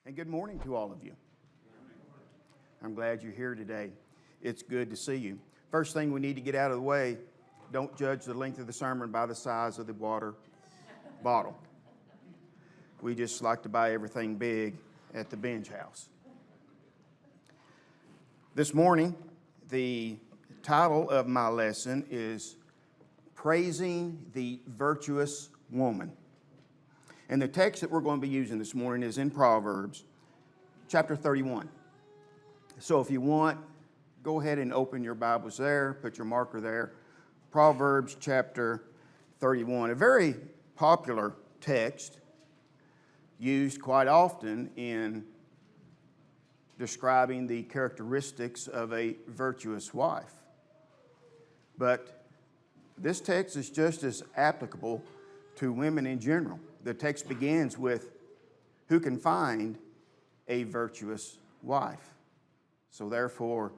And good morning to all of you. I'm glad you're here today. It's good to see you. First thing we need to get out of the way, don't judge the length of the sermon by the size of the water bottle. We just like to buy everything big at the Benge house. This morning, the title of my lesson is Praising the Virtuous Woman. And the text that we're going to be using this morning is in Proverbs, chapter 31. So if you want, go ahead and open your Bibles there, put your marker there. Proverbs chapter 31, a very popular text used quite often in describing the characteristics of a virtuous wife. But this text is just as applicable to women in general. The text begins with, who can find a virtuous wife? So therefore,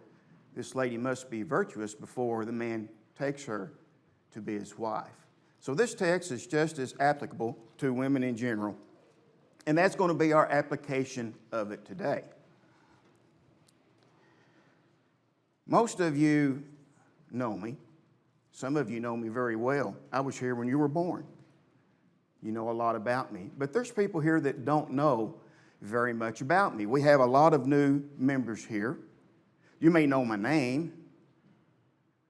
this lady must be virtuous before the man takes her to be his wife. So this text is just as applicable to women in general. And that's going to be our application of it today. Most of you know me. Some of you know me very well. I was here when you were born. You know a lot about me. But there's people here that don't know very much about me. We have a lot of new members here. You may know my name,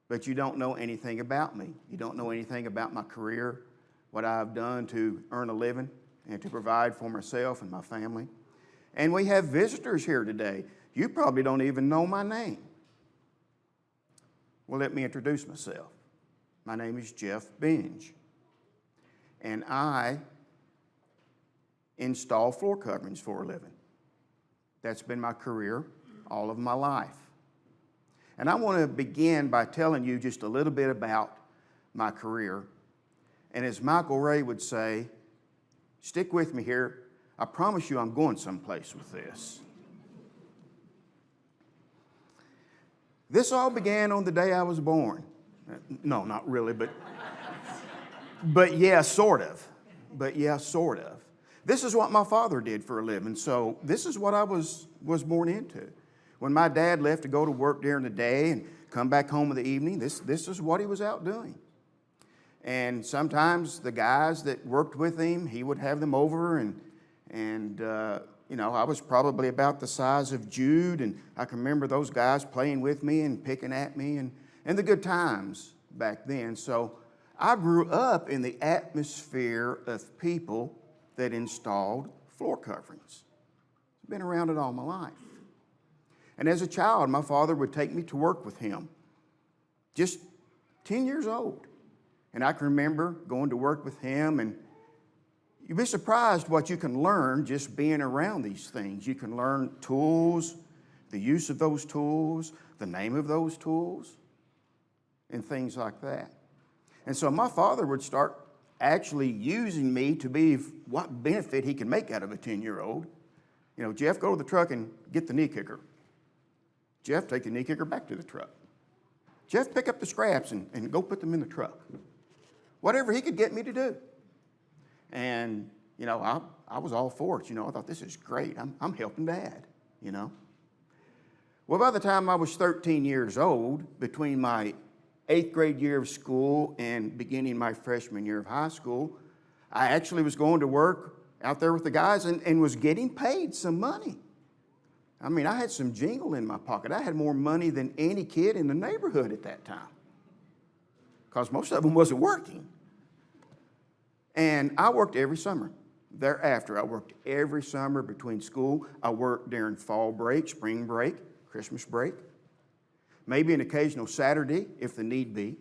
but you don't know anything about me. You don't know anything about my career, what I've done to earn a living and to provide for myself and my family. And we have visitors here today. You probably don't even know my name. Well, let me introduce myself. My name is Jeff Benge. And I install floor coverings for a living. That's been my career all of my life. And I want to begin by telling you just a little bit about my career. And as Michael Ray would say, stick with me here. I promise you I'm going someplace with this. This all began on the day I was born. No, not really, but yeah, sort of. This is what my father did for a living, so this is what I was born into. When my dad left to go to work during the day and come back home in the evening, this is what he was out doing. And sometimes the guys that worked with him, he would have them over and I was probably about the size of Jude, and I can remember those guys playing with me and picking at me and the good times back then. So I grew up in the atmosphere of people that installed floor coverings. I've been around it all my life. And as a child, my father would take me to work with him, just 10 years old. And I can remember going to work with him, and you'd be surprised what you can learn just being around these things. You can learn tools, the use of those tools, the name of those tools, and things like that. And so my father would start actually using me to be what benefit he can make out of a 10-year-old. Jeff, go to the truck and get the knee kicker. Jeff, take the knee kicker back to the truck. Jeff, pick up the scraps and go put them in the truck. Whatever he could get me to do. And, I was all for it. I thought, this is great. I'm helping Dad, Well, by the time I was 13 years old, between my 8th grade year of school and beginning my freshman year of high school, I actually was going to work out there with the guys and was getting paid some money. I mean, I had some jingle in my pocket. I had more money than any kid in the neighborhood at that time because most of them wasn't working. And I worked every summer. Thereafter, I worked every summer between school. I worked during fall break, spring break, Christmas break. Maybe an occasional Saturday, if the need be.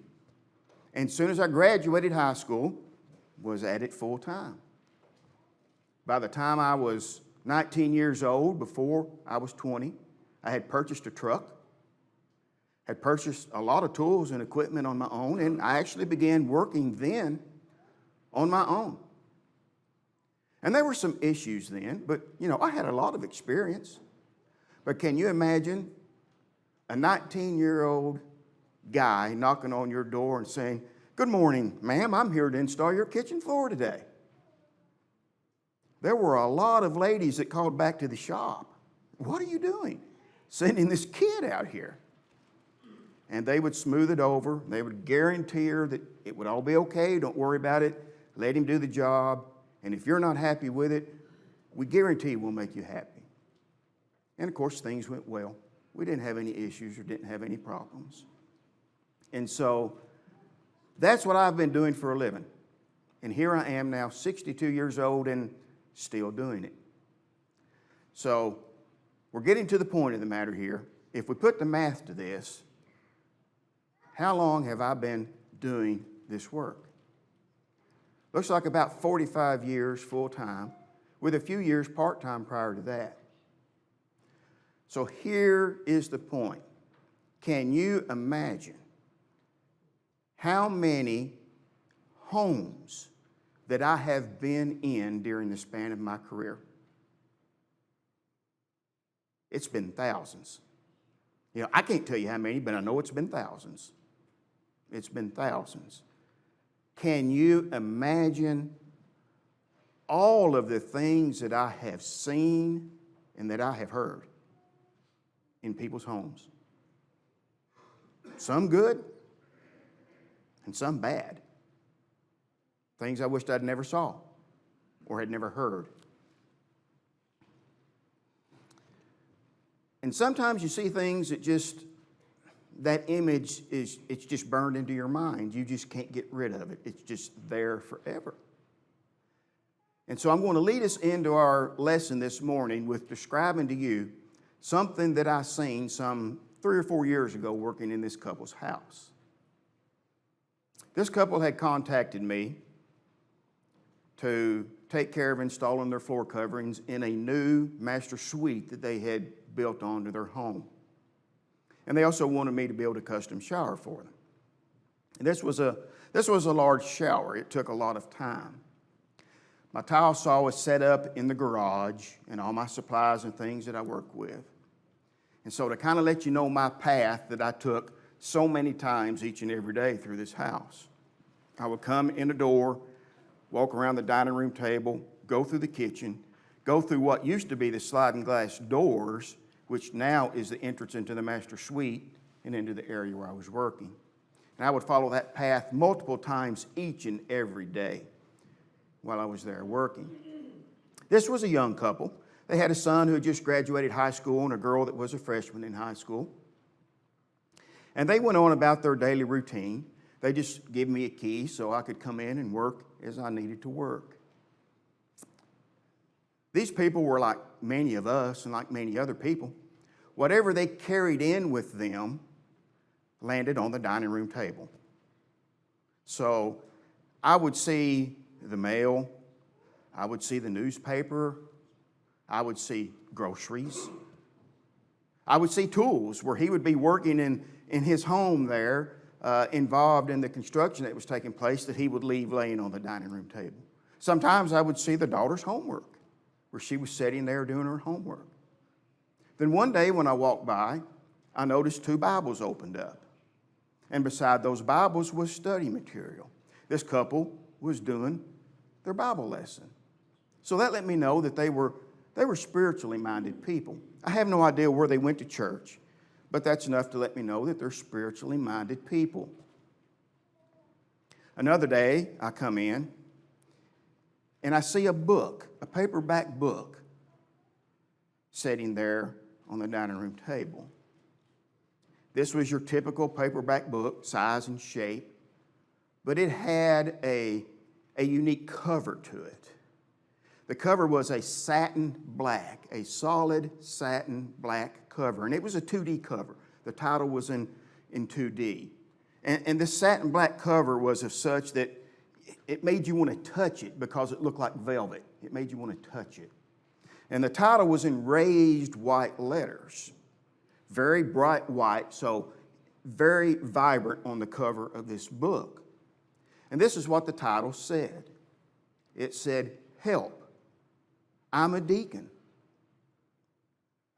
And as soon as I graduated high school, was at it full time. By the time I was 19 years old, before I was 20, I had purchased a truck, had purchased a lot of tools and equipment on my own, and I actually began working then on my own. And there were some issues then, but, I had a lot of experience. But can you imagine a 19-year-old guy knocking on your door and saying, "Good morning, ma'am, I'm here to install your kitchen floor today"? there were a lot of ladies that called back to the shop. What are you doing? Sending this kid out here. And they would smooth it over. They would guarantee her that it would all be okay. Don't worry about it. Let him do the job. And if you're not happy with it, we guarantee we'll make you happy. And of course, things went well. We didn't have any issues or didn't have any problems. And so that's what I've been doing for a living. And here I am now, 62 years old and still doing it. So we're getting to the point of the matter here. If we put the math to this, how long have I been doing this work? Looks like about 45 years full-time, with a few years part-time prior to that. So here is the point. Can you imagine how many homes that I have been in during the span of my career? It's been thousands. You know, I can't tell you how many, but I know it's been thousands. It's been thousands. Can you imagine all of the things that I have seen and that I have heard in people's homes? Some good and some bad. Things I wished I'd never saw or had never heard. And sometimes you see things that image it's just burned into your mind. You just can't get rid of it. It's just there forever. And so I'm going to lead us into our lesson this morning with describing to you something that I seen some 3 or 4 years ago working in this couple's house. This couple had contacted me to take care of installing their floor coverings in a new master suite that they had built onto their home. And they also wanted me to build a custom shower for them. And this was a large shower. It took a lot of time. My tile saw was set up in the garage and all my supplies and things that I work with. And so to kind of let you know my path that I took so many times each and every day through this house. I would come in the door, walk around the dining room table, go through the kitchen, go through what used to be the sliding glass doors, which now is the entrance into the master suite and into the area where I was working. And I would follow that path multiple times each and every day while I was there working. This was a young couple. They had a son who had just graduated high school and a girl that was a freshman in high school. And they went on about their daily routine. They just gave me a key so I could come in and work as I needed to work. These people were like many of us and like many other people. Whatever they carried in with them landed on the dining room table. So I would see the mail, I would see the newspaper, I would see groceries, I would see tools where he would be working in his home there, involved in the construction that was taking place that he would leave laying on the dining room table. Sometimes I would see the daughter's homework where she was sitting there doing her homework. Then one day when I walked by, I noticed 2 Bibles opened up. And beside those Bibles was study material. This couple was doing their Bible lesson. So that let me know that they were spiritually minded people. I have no idea where they went to church, but that's enough to let me know that they're spiritually minded people. Another day, I come in and I see a book, a paperback book, sitting there on the dining room table. This was your typical paperback book, size and shape, but it had a unique cover to it. The cover was a satin black, a solid satin black cover, and it was a 2D cover. The title was in 2D. And this satin black cover was of such that it made you want to touch it because it looked like velvet. It made you want to touch it. And the title was in raised white letters, very bright white, so very vibrant on the cover of this book. And this is what the title said. It said, "Help, I'm a deacon."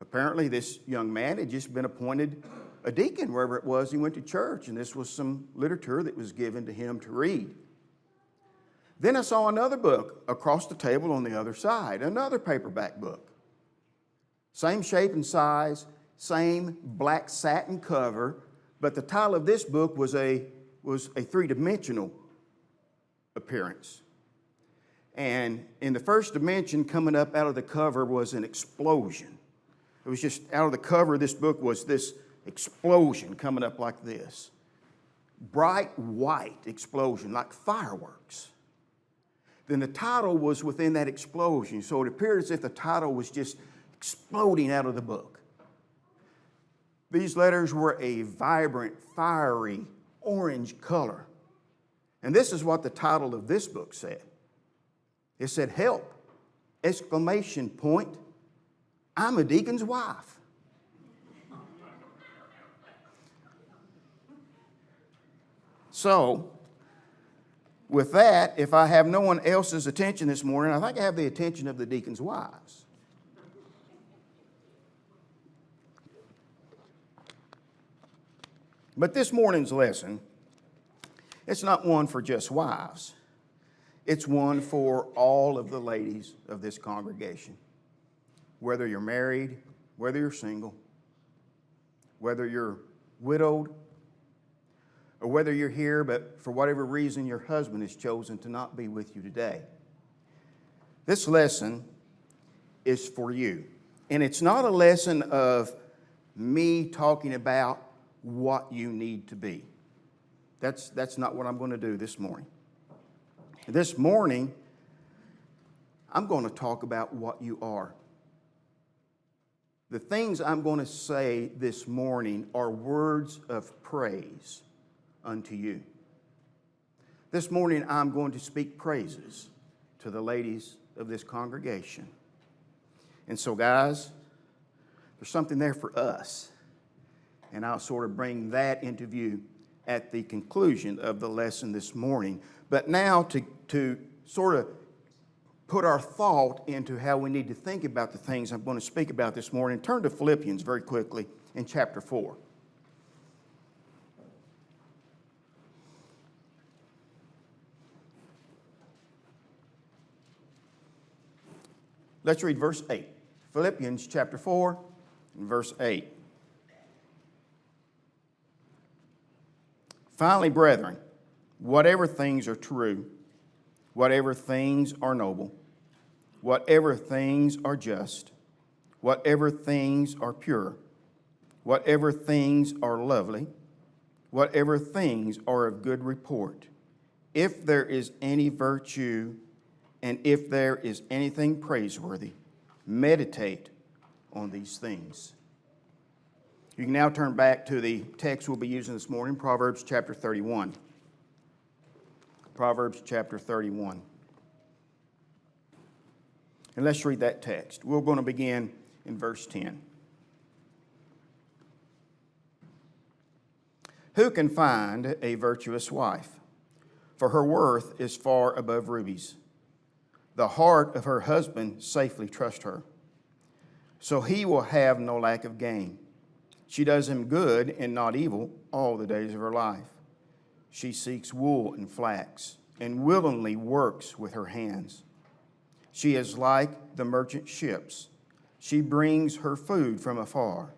Apparently this young man had just been appointed a deacon wherever it was he went to church, and this was some literature that was given to him to read. Then I saw another book across the table on the other side, another paperback book. Same shape and size, same black satin cover, but the title of this book was a three-dimensional appearance. And in the first dimension, coming up out of the cover was an explosion. It was just out of the cover of this book was this explosion coming up like this. Bright white explosion, like fireworks. Then the title was within that explosion, so it appeared as if the title was just exploding out of the book. These letters were a vibrant, fiery, orange color. And this is what the title of this book said. It said, "Help! Exclamation point. I'm a deacon's wife." So, with that, if I have no one else's attention this morning, I think I have the attention of the deacon's wives. But this morning's lesson, it's not one for just wives. It's one for all of the ladies of this congregation. Whether you're married, whether you're single, whether you're widowed, or whether you're here, but for whatever reason your husband has chosen to not be with you today. This lesson is for you. And it's not a lesson of me talking about what you need to be. That's not what I'm going to do this morning. This morning, I'm going to talk about what you are. The things I'm going to say this morning are words of praise unto you. This morning, I'm going to speak praises to the ladies of this congregation. And so, guys, there's something there for us. And I'll sort of bring that into view at the conclusion of the lesson this morning. But now to sort of put our thought into how we need to think about the things I'm going to speak about this morning, turn to Philippians very quickly in chapter 4. Let's read verse 8. Philippians chapter 4 and verse 8. Finally, brethren, whatever things are true, whatever things are noble, whatever things are just, whatever things are pure, whatever things are lovely, whatever things are of good report, if there is any virtue and if there is anything praiseworthy, meditate on these things. You can now turn back to the text we'll be using this morning, Proverbs chapter 31. Proverbs chapter 31. And let's read that text. We're going to begin in verse 10. Who can find a virtuous wife? For her worth is far above rubies. The heart of her husband safely trusts her, so he will have no lack of gain. She does him good and not evil all the days of her life. She seeks wool and flax and willingly works with her hands. She is like the merchant ships. She brings her food from afar.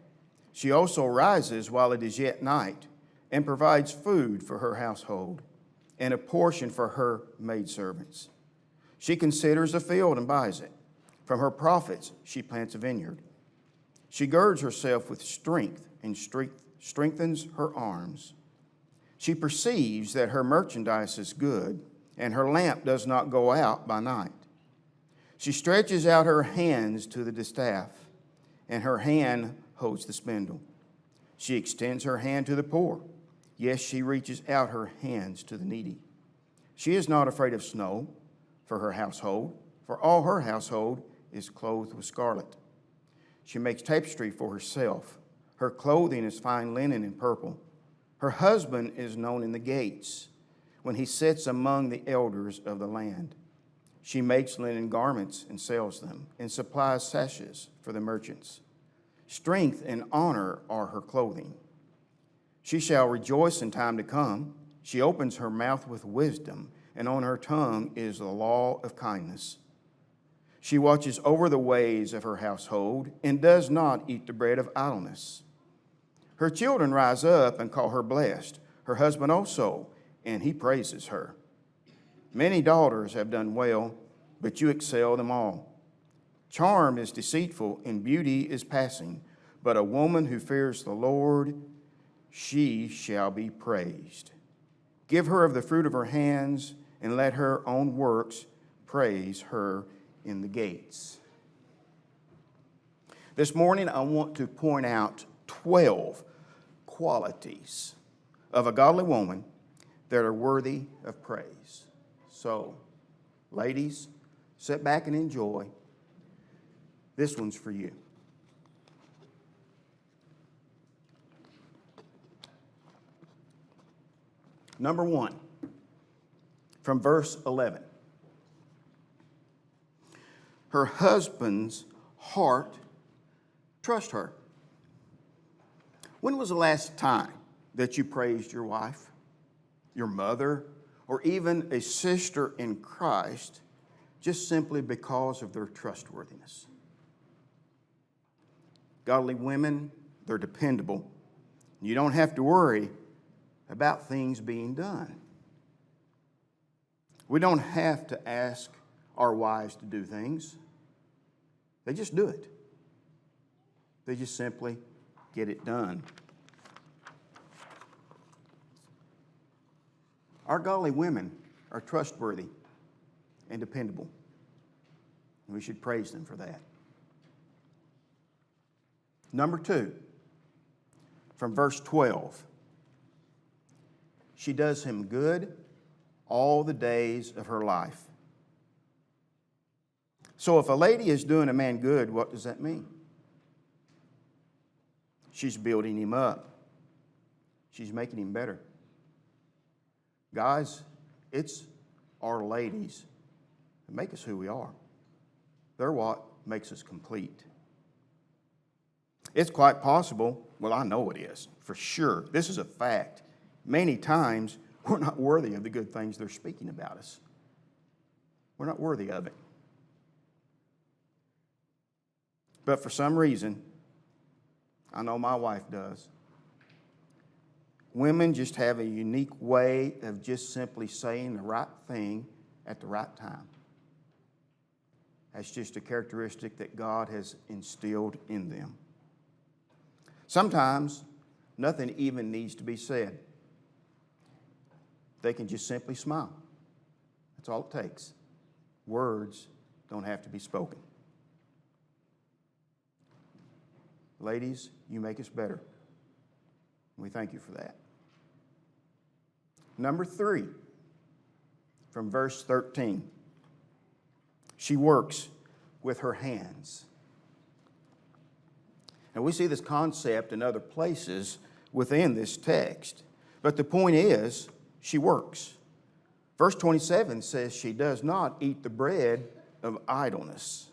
She also rises while it is yet night and provides food for her household and a portion for her maidservants. She considers a field and buys it. From her profits she plants a vineyard. She girds herself with strength and strengthens her arms. She perceives that her merchandise is good, and her lamp does not go out by night. She stretches out her hands to the distaff, and her hand holds the spindle. She extends her hand to the poor. Yes, she reaches out her hands to the needy. She is not afraid of snow for her household, for all her household is clothed with scarlet. She makes tapestry for herself. Her clothing is fine linen and purple. Her husband is known in the gates when he sits among the elders of the land. She makes linen garments and sells them, and supplies sashes for the merchants. Strength and honor are her clothing. She shall rejoice in time to come. She opens her mouth with wisdom, and on her tongue is the law of kindness. She watches over the ways of her household and does not eat the bread of idleness. Her children rise up and call her blessed, her husband also, and he praises her. Many daughters have done well, but you excel them all. Charm is deceitful and beauty is passing, but a woman who fears the Lord, she shall be praised. Give her of the fruit of her hands, and let her own works praise her in the gates. This morning, I want to point out 12 qualities of a godly woman that are worthy of praise. So, ladies, sit back and enjoy. This one's for you. Number 1, from verse 11. Her husband's heart trusts her. When was the last time that you praised your wife, your mother, or even a sister in Christ just simply because of their trustworthiness? Godly women, they're dependable. You don't have to worry about things being done. We don't have to ask our wives to do things. They just do it. They just simply get it done. Our godly women are trustworthy and dependable. And we should praise them for that. Number 2, from verse 12. She does him good all the days of her life. So if a lady is doing a man good, what does that mean? She's building him up. She's making him better. Guys, it's our ladies that make us who we are. They're what makes us complete. It's quite possible, well, I know it is, for sure. This is a fact. Many times, we're not worthy of the good things they're speaking about us. We're not worthy of it. But for some reason, I know my wife does, women just have a unique way of just simply saying the right thing at the right time. That's just a characteristic that God has instilled in them. Sometimes, nothing even needs to be said. They can just simply smile. That's all it takes. Words don't have to be spoken. Ladies, you make us better. We thank you for that. Number 3, from verse 13. She works with her hands. And we see this concept in other places within this text. But the point is, she works. Verse 27 says she does not eat the bread of idleness.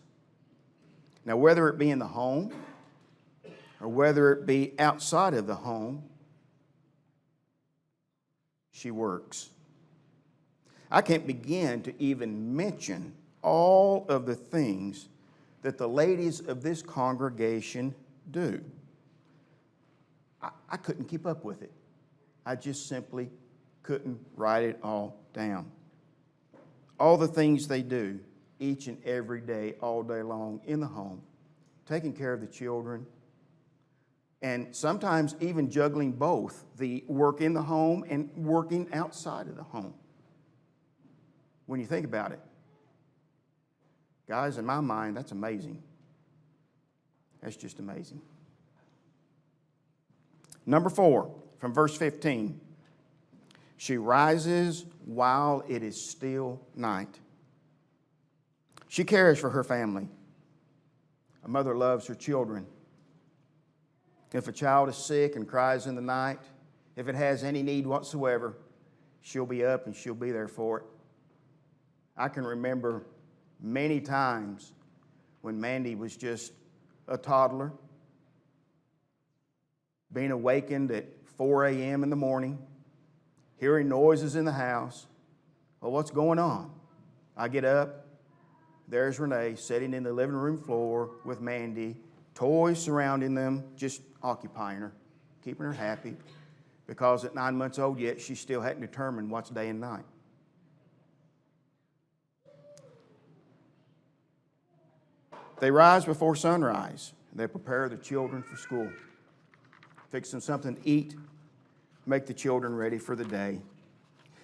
Now, whether it be in the home or whether it be outside of the home, she works. I can't begin to even mention all of the things that the ladies of this congregation do. I couldn't keep up with it. I just simply couldn't write it all down. All the things they do each and every day, all day long in the home, taking care of the children, and sometimes even juggling both the work in the home and working outside of the home. When you think about it, guys, in my mind, that's amazing. That's just amazing. Number 4, from verse 15. She rises while it is still night. She cares for her family. A mother loves her children. If a child is sick and cries in the night, if it has any need whatsoever, she'll be up and she'll be there for it. I can remember many times when Mandy was just a toddler, being awakened at 4 a.m. in the morning, hearing noises in the house, Well, what's going on? I get up. There's Renee sitting in the living room floor with Mandy, toys surrounding them, just occupying her, keeping her happy. Because at 9 months old yet, she still hadn't determined what's day and night. They rise before sunrise. They prepare the children for school. Fix them something to eat, make the children ready for the day.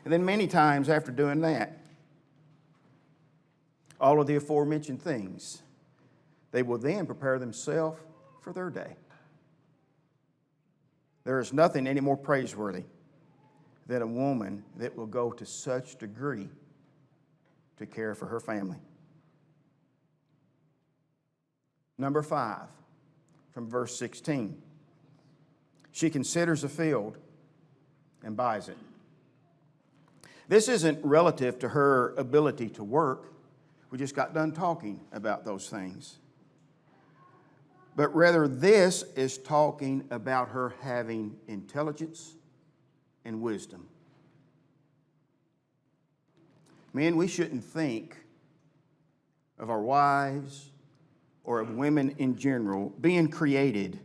And then many times after doing that, all of the aforementioned things, they will then prepare themselves for their day. There is nothing any more praiseworthy than a woman that will go to such degree to care for her family. Number 5, from verse 16. She considers a field and buys it. This isn't relative to her ability to work. We just got done talking about those things. But rather, this is talking about her having intelligence and wisdom. Men, we shouldn't think of our wives or of women in general being created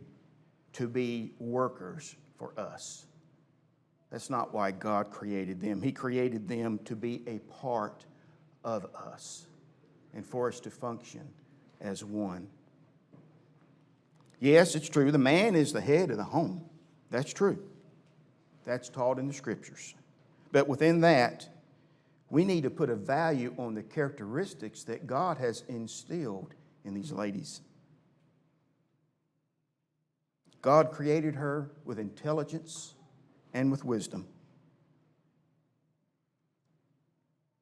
to be workers for us. That's not why God created them. He created them to be a part of us and for us to function as one. Yes, it's true. The man is the head of the home. That's true. That's taught in the Scriptures. But within that, we need to put a value on the characteristics that God has instilled in these ladies. God created her with intelligence and with wisdom.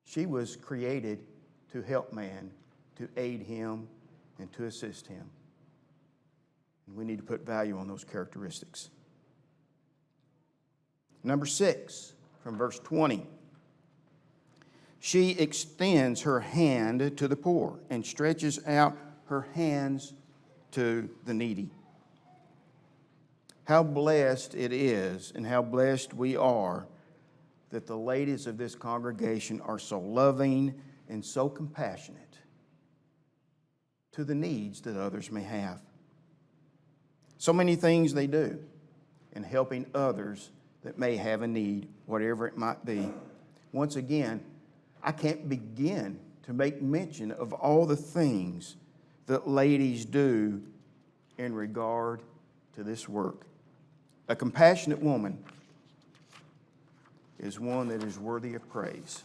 She was created to help man, to aid him, and to assist him. And we need to put value on those characteristics. Number 6, from verse 20. She extends her hand to the poor and stretches out her hands to the needy. How blessed it is and how blessed we are that the ladies of this congregation are so loving and so compassionate to the needs that others may have. So many things they do in helping others that may have a need, whatever it might be. Once again, I can't begin to make mention of all the things that ladies do in regard to this work. A compassionate woman is one that is worthy of praise.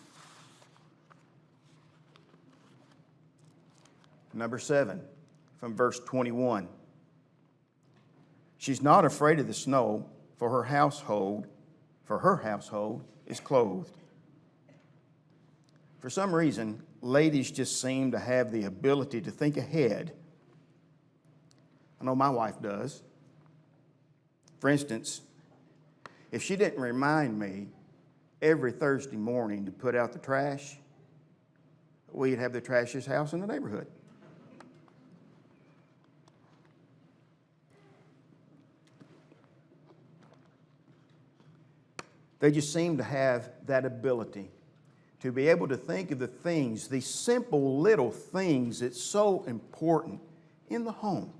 Number 7, from verse 21. She's not afraid of the snow, for her household is clothed. For some reason, ladies just seem to have the ability to think ahead. I know my wife does. For instance, if she didn't remind me every Thursday morning to put out the trash, we'd have the trashiest house in the neighborhood. They just seem to have that ability to be able to think of the things, these simple little things that's so important in the home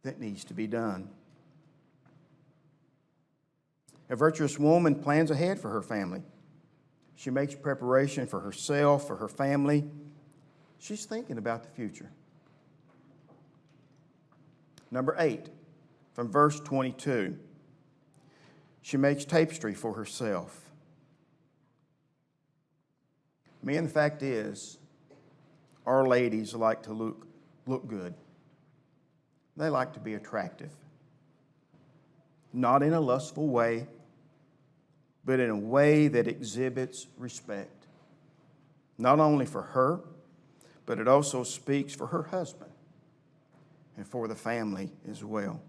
that needs to be done. A virtuous woman plans ahead for her family. She makes preparation for herself, for her family. She's thinking about the future. Number 8, from verse 22. She makes tapestry for herself. Men, the fact is, our ladies like to look good. They like to be attractive. Not in a lustful way, but in a way that exhibits respect. Not only for her, but it also speaks for her husband and for the family as well.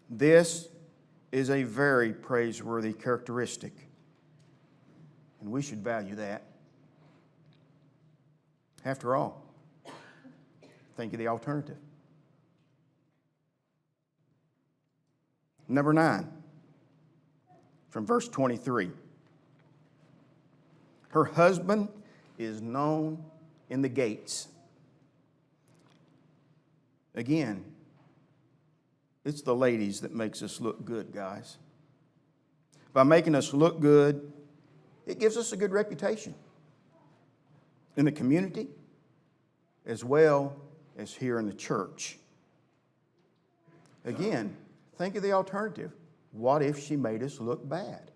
This is a very praiseworthy characteristic, and we should value that. After all, think of the alternative. Number 9, from verse 23. Her husband is known in the gates. Again, it's the ladies that makes us look good, guys. By making us look good, it gives us a good reputation in the community as well as here in the church. Again, think of the alternative. What if she made us look bad?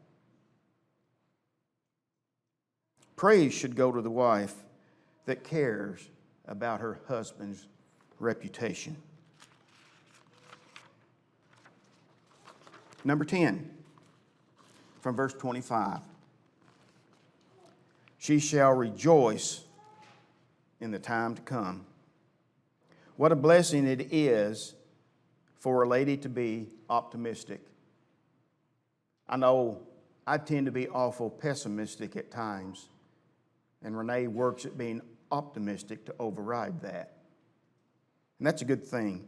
Praise should go to the wife that cares about her husband's reputation. Number 10, from verse 25. She shall rejoice in the time to come. What a blessing it is for a lady to be optimistic. I know I tend to be awful pessimistic at times, and Renee works at being optimistic to override that. And that's a good thing.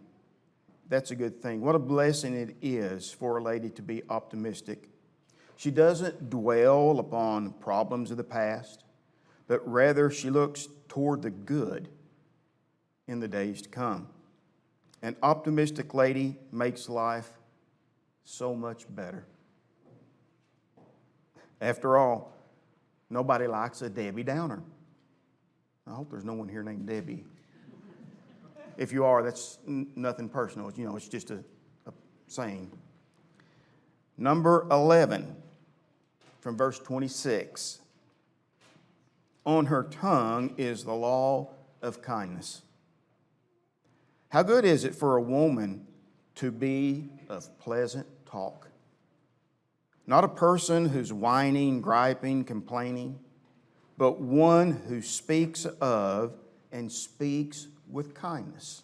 That's a good thing. What a blessing it is for a lady to be optimistic. She doesn't dwell upon problems of the past, but rather she looks toward the good in the days to come. An optimistic lady makes life so much better. After all, nobody likes a Debbie Downer. I hope there's no one here named Debbie. If you are, that's nothing personal. It's just a saying. Number 11, from verse 26. On her tongue is the law of kindness. How good is it for a woman to be of pleasant talk? Not a person who's whining, griping, complaining, but one who speaks of and speaks with kindness.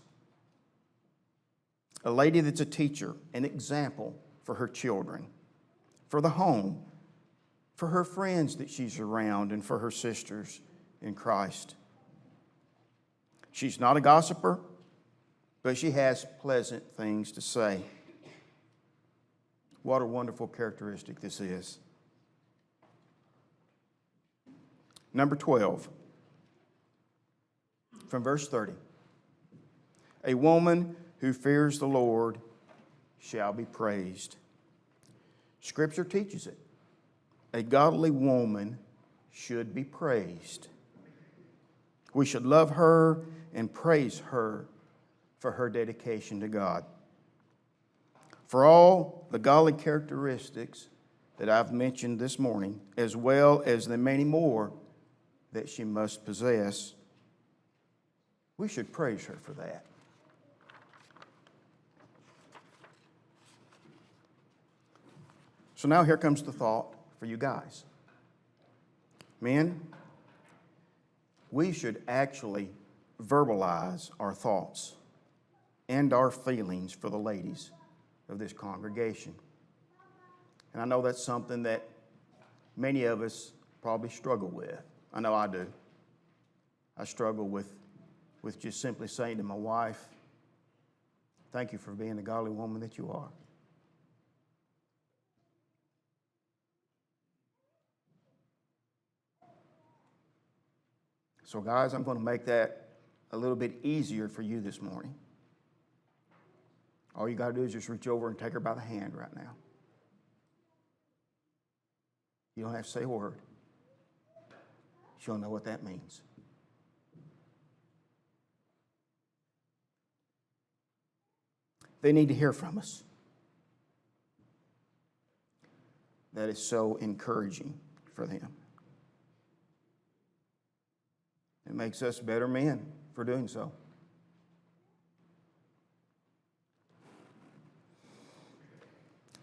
A lady that's a teacher, an example for her children, for the home, for her friends that she's around, and for her sisters in Christ. She's not a gossiper, but she has pleasant things to say. What a wonderful characteristic this is. Number 12, from verse 30. A woman who fears the Lord shall be praised. Scripture teaches it. A godly woman should be praised. We should love her and praise her for her dedication to God. For all the godly characteristics that I've mentioned this morning, as well as the many more that she must possess, we should praise her for that. So now here comes the thought for you guys. Men, we should actually verbalize our thoughts and our feelings for the ladies of this congregation. And I know that's something that many of us probably struggle with. I know I do. I struggle with just simply saying to my wife, thank you for being the godly woman that you are. So guys, I'm going to make that a little bit easier for you this morning. All you got to do is just reach over and take her by the hand right now. You don't have to say a word. She'll know what that means. They need to hear from us. That is so encouraging for them. It makes us better men for doing so.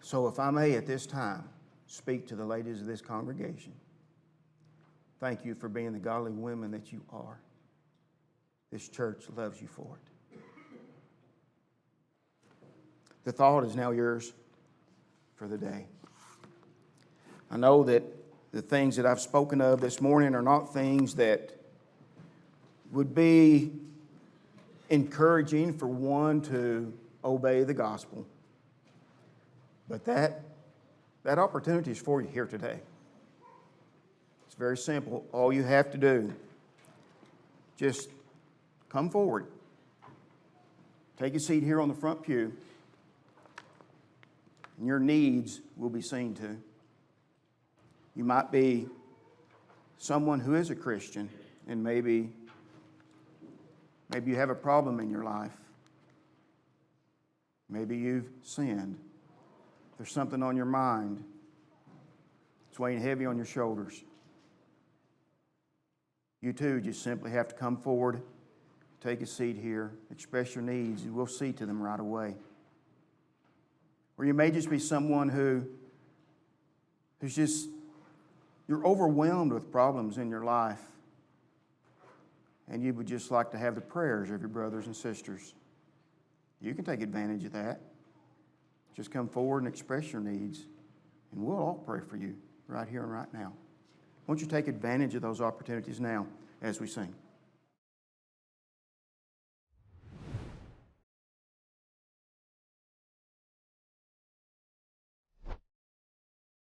So if I may at this time speak to the ladies of this congregation, thank you for being the godly women that you are. This church loves you for it. The thought is now yours for the day. I know that the things that I've spoken of this morning are not things that would be encouraging for one to obey the gospel. But that opportunity is for you here today. It's It's very simple. All you have to do, just come forward. Take a seat here on the front pew, and your needs will be seen to. You might be someone who is a Christian, and maybe you have a problem in your life. Maybe you've sinned. There's something on your mind. It's weighing heavy on your shoulders. You too just simply have to come forward, take a seat here, express your needs, and we'll see to them right away. Or you may just be someone who's just, you're overwhelmed with problems in your life, and you would just like to have the prayers of your brothers and sisters. You can take advantage of that. Just come forward and express your needs, and we'll all pray for you right here and right now. Won't you take advantage of those opportunities now as we sing?